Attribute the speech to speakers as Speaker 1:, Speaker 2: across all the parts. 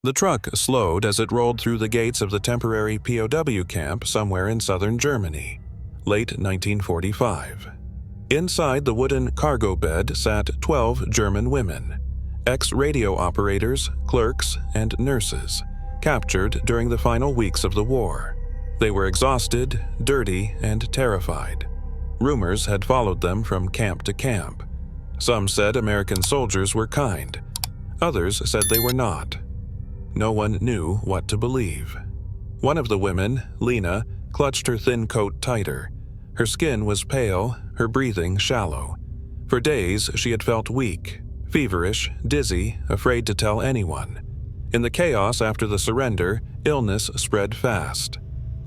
Speaker 1: The truck slowed as it rolled through the gates of the temporary POW camp somewhere in southern Germany, late 1945. Inside the wooden cargo bed sat 12 German women, ex-radio operators, clerks, and nurses, captured during the final weeks of the war. They were exhausted, dirty, and terrified. Rumors had followed them from camp to camp. Some said American soldiers were kind. Others said they were not. No one knew what to believe. One of the women, Lena, clutched her thin coat tighter. Her skin was pale, her breathing shallow. For days, she had felt weak, feverish, dizzy, afraid to tell anyone. In the chaos after the surrender, illness spread fast.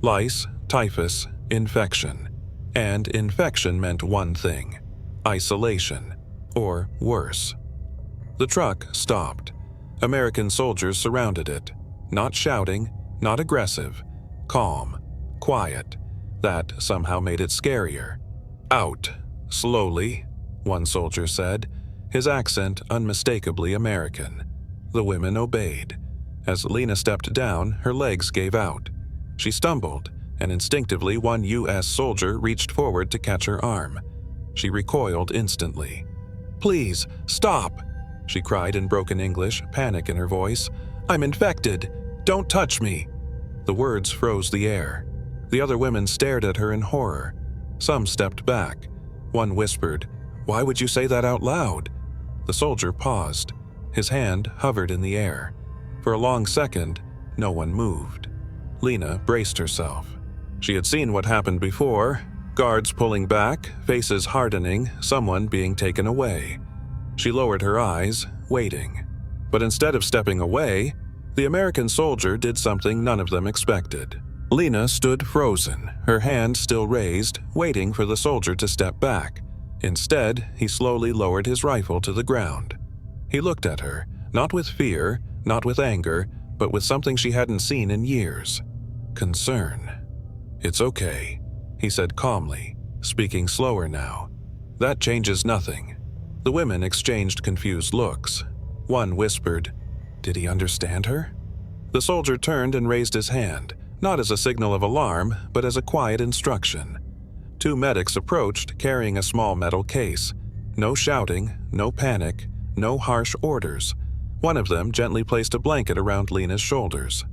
Speaker 1: Lice, typhus, infection. And infection meant one thing: isolation, or worse. The truck stopped. American soldiers surrounded it, not shouting, not aggressive, calm, quiet. That somehow made it scarier. "Out, slowly," one soldier said, his accent unmistakably American. The women obeyed. As Lena stepped down, her legs gave out. She stumbled, and instinctively one U.S. soldier reached forward to catch her arm. She recoiled instantly. "Please, stop!" she cried in broken English, panic in her voice. "I'm infected! Don't touch me!" The words froze the air. The other women stared at her in horror. Some stepped back. One whispered, "Why would you say that out loud?" The soldier paused. His hand hovered in the air. For a long second, no one moved. Lena braced herself. She had seen what happened before: guards pulling back, faces hardening, someone being taken away. She lowered her eyes, waiting. But instead of stepping away, the American soldier did something none of them expected. Lena stood frozen, her hand still raised, waiting for the soldier to step back. Instead, he slowly lowered his rifle to the ground. He looked at her, not with fear, not with anger, but with something she hadn't seen in years: concern. "It's okay," he said calmly, speaking slower now. "That changes nothing." The women exchanged confused looks. One whispered, "Did he understand her?" The soldier turned and raised his hand, not as a signal of alarm, but as a quiet instruction. Two medics approached, carrying a small metal case. No shouting, no panic, no harsh orders. One of them gently placed a blanket around Lena's shoulders.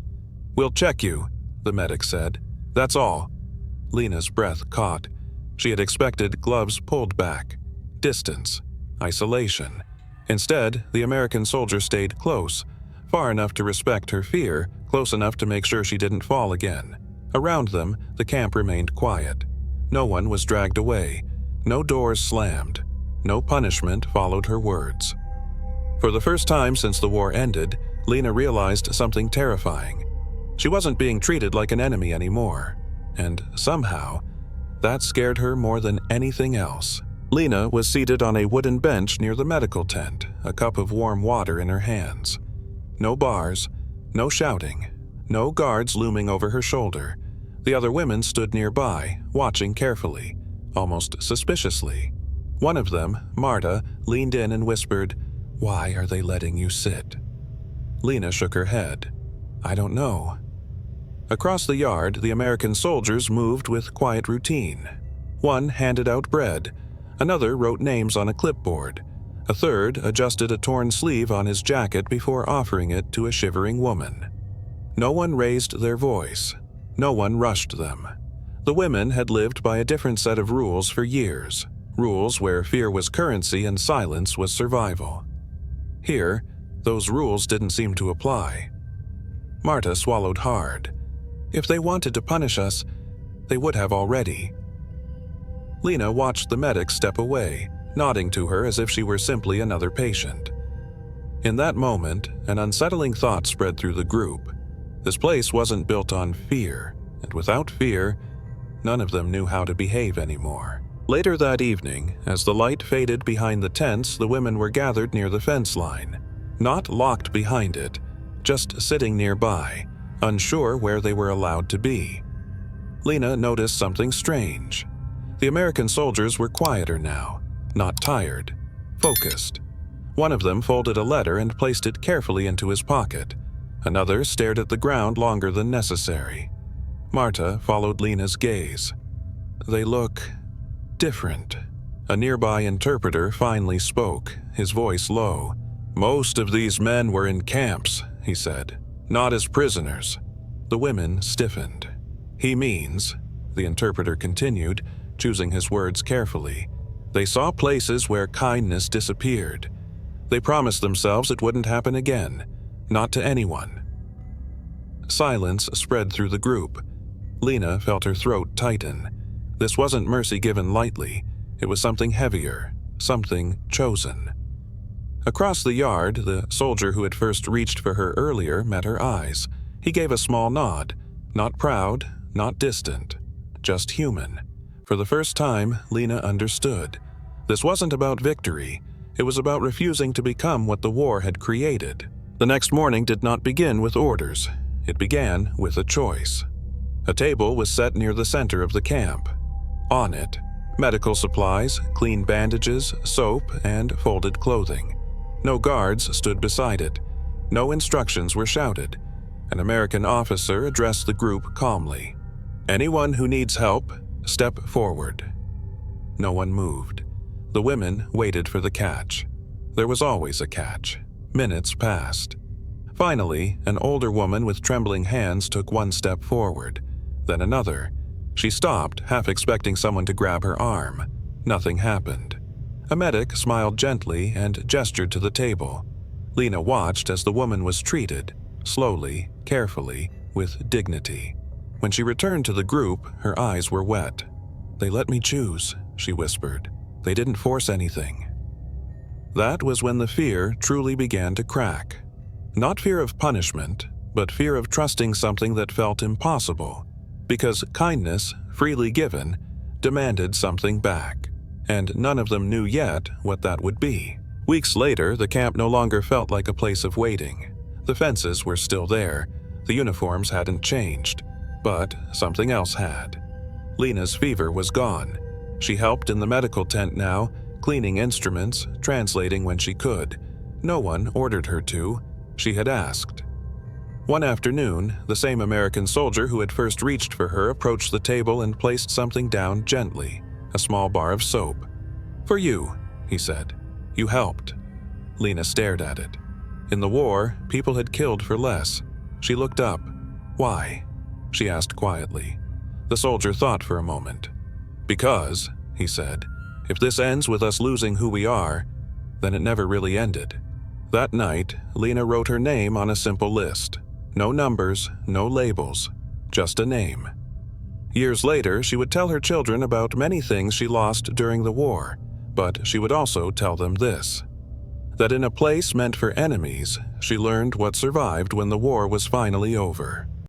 Speaker 1: "We'll check you," the medic said. "That's all." Lena's breath caught. She had expected gloves pulled back. Distance. Isolation. Instead, the American soldier stayed close, far enough to respect her fear, close enough to make sure she didn't fall again. Around them, the camp remained quiet. No one was dragged away. No doors slammed. No punishment followed her words. For the first time since the war ended, Lena realized something terrifying. She wasn't being treated like an enemy anymore. And somehow, that scared her more than anything else. Lena was seated on a wooden bench near the medical tent, a cup of warm water in her hands. No bars, no shouting, no guards looming over her shoulder. The other women stood nearby, watching carefully, almost suspiciously. One of them, Marta, leaned in and whispered, "Why are they letting you sit?" Lena shook her head. "I don't know." Across the yard, the American soldiers moved with quiet routine. One handed out bread. Another wrote names on a clipboard. A third adjusted a torn sleeve on his jacket before offering it to a shivering woman. No one raised their voice. No one rushed them. The women had lived by a different set of rules for years, rules where fear was currency and silence was survival. Here, those rules didn't seem to apply. Marta swallowed hard. If they wanted to punish us, they would have already. Lena watched the medic step away, nodding to her as if she were simply another patient. In that moment, an unsettling thought spread through the group. This place wasn't built on fear, and without fear, none of them knew how to behave anymore. Later that evening, as the light faded behind the tents, the women were gathered near the fence line. Not locked behind it, just sitting nearby, unsure where they were allowed to be. Lena noticed something strange. The American soldiers were quieter now, not tired, focused. One of them folded a letter and placed it carefully into his pocket. Another stared at the ground longer than necessary. Marta followed Lena's gaze. They look different. A nearby interpreter finally spoke, his voice low. Most of these men were in camps, he said, not as prisoners. The women stiffened. He means, the interpreter continued, choosing his words carefully, they saw places where kindness disappeared. They promised themselves it wouldn't happen again, not to anyone. Silence spread through the group. Lena felt her throat tighten. This wasn't mercy given lightly. It was something heavier, something chosen. Across the yard, the soldier who had first reached for her earlier met her eyes. He gave a small nod, not proud, not distant, just human. For the first time, Lena understood. This wasn't about victory. It was about refusing to become what the war had created. The next morning did not begin with orders. It began with a choice. A table was set near the center of the camp. On it, medical supplies, clean bandages, soap, and folded clothing. No guards stood beside it. No instructions were shouted. An American officer addressed the group calmly. Anyone who needs help, step forward. No one moved. The women waited for the catch. There was always a catch. Minutes passed. Finally, an older woman with trembling hands took one step forward, then another. She stopped, half expecting someone to grab her arm. Nothing happened. A medic smiled gently and gestured to the table. Lena watched as the woman was treated, slowly, carefully, with dignity. When she returned to the group, her eyes were wet. They let me choose, she whispered. They didn't force anything. That was when the fear truly began to crack. Not fear of punishment, but fear of trusting something that felt impossible. Because kindness, freely given, demanded something back. And none of them knew yet what that would be. Weeks later, the camp no longer felt like a place of waiting. The fences were still there. The uniforms hadn't changed. But something else had. Lena's fever was gone. She helped in the medical tent now, cleaning instruments, translating when she could. No one ordered her to. She had asked. One afternoon, the same American soldier who had first reached for her approached the table and placed something down gently, a small bar of soap. For you, he said. You helped. Lena stared at it. In the war, people had killed for less. She looked up. Why? She asked quietly. The soldier thought for a moment. Because, he said, if this ends with us losing who we are, then it never really ended. That night, Lena wrote her name on a simple list. No numbers, no labels, just a name. Years later, she would tell her children about many things she lost during the war, but she would also tell them this: that in a place meant for enemies, she learned what survived when the war was finally over.